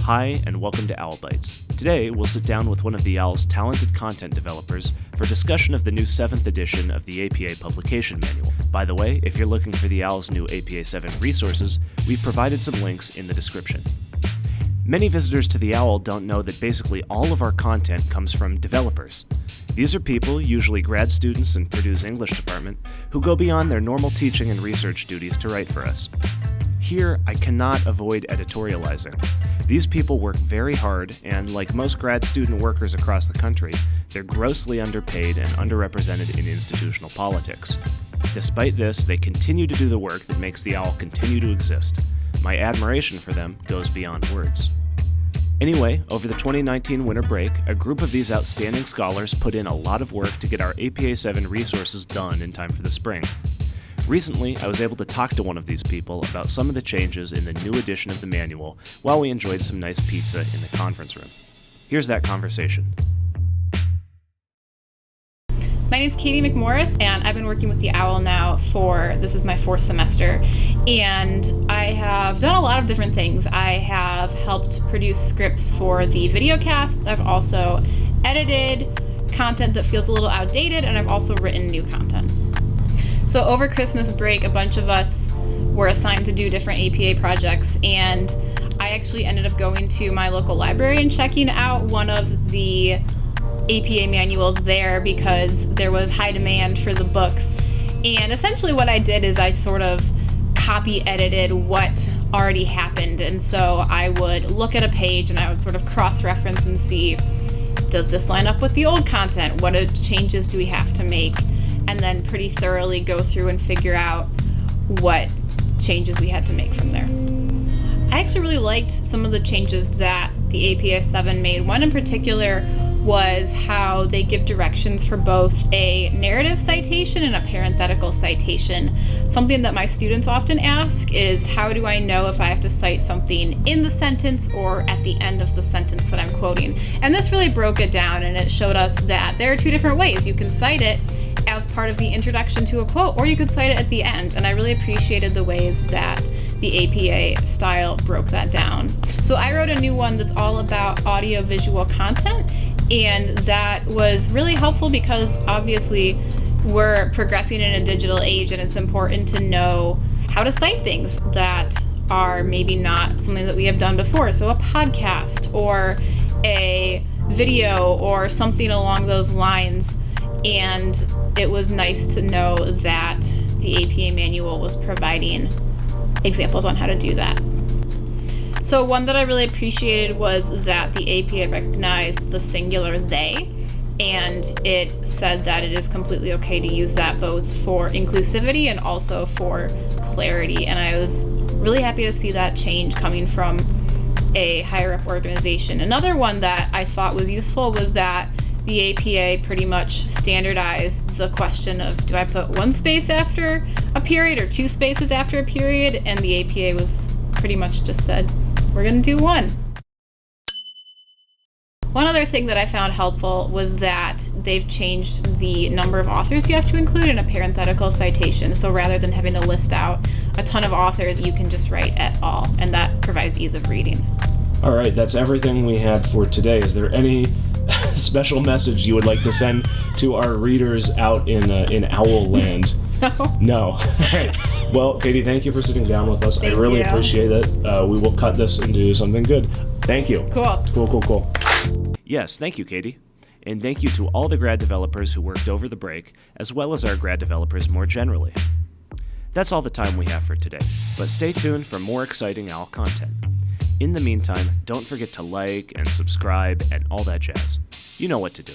Hi, and welcome to Owl Bytes. Today, we'll sit down with one of the Owl's talented content developers for discussion of the new 7th edition of the APA Publication Manual. By the way, if you're looking for the Owl's new APA 7 resources, we've provided some links in the description. Many visitors to the Owl don't know that basically all of our content comes from developers. These are people, usually grad students in Purdue's English department, who go beyond their normal teaching and research duties to write for us. Here, I cannot avoid editorializing. These people work very hard, and like most grad student workers across the country, they're grossly underpaid and underrepresented in institutional politics. Despite this, they continue to do the work that makes the Owl continue to exist. My admiration for them goes beyond words. Anyway, over the 2019 winter break, a group of these outstanding scholars put in a lot of work to get our APA 7 resources done in time for the spring. Recently, I was able to talk to one of these people about some of the changes in the new edition of the manual while we enjoyed some nice pizza in the conference room. Here's that conversation. My name's Katie McMorris, and I've been working with the Owl now this is my 4th semester, and I have done a lot of different things. I have helped produce scripts for the video casts. I've also edited content that feels a little outdated, and I've also written new content. So over Christmas break, a bunch of us were assigned to do different APA projects, and I actually ended up going to my local library and checking out one of the APA manuals there because there was high demand for the books. And essentially what I did is I sort of copy edited what already happened. And so I would look at a page and I would sort of cross-reference and see, does this line up with the old content? What changes do we have to make? And then pretty thoroughly go through and figure out what changes we had to make from there. I actually really liked some of the changes that the APA 7 made. One in particular was how they give directions for both a narrative citation and a parenthetical citation. Something that my students often ask is, how do I know if I have to cite something in the sentence or at the end of the sentence that I'm quoting? And this really broke it down, and it showed us that there are 2 different ways. You can cite it as part of the introduction to a quote, or you could cite it at the end. And I really appreciated the ways that the APA style broke that down. So I wrote a new one that's all about audio-visual content, and that was really helpful because obviously we're progressing in a digital age, and it's important to know how to cite things that are maybe not something that we have done before. So a podcast or a video or something along those lines. And it was nice to know that the APA manual was providing examples on how to do that. So one that I really appreciated was that the APA recognized the singular they, and it said that it is completely okay to use that both for inclusivity and also for clarity. And I was really happy to see that change coming from a higher up organization. Another one that I thought was useful was that the APA pretty much standardized the question of, do I put 1 space after a period or 2 spaces after a period? And the APA was pretty much just said, we're going to do 1. One other thing that I found helpful was that they've changed the number of authors you have to include in a parenthetical citation. So rather than having to list out a ton of authors, you can just write et al., and that provides ease of reading. All right, that's everything we had for today. Is there any special message you would like to send to our readers out in Owl Land? No. All right. Well, Katie, thank you for sitting down with us. I really appreciate it. We will cut this into something good. Thank you. Cool. Yes, thank you, Katie. And thank you to all the grad developers who worked over the break, as well as our grad developers more generally. That's all the time we have for today, but stay tuned for more exciting Owl content. In the meantime, don't forget to like and subscribe and all that jazz. You know what to do.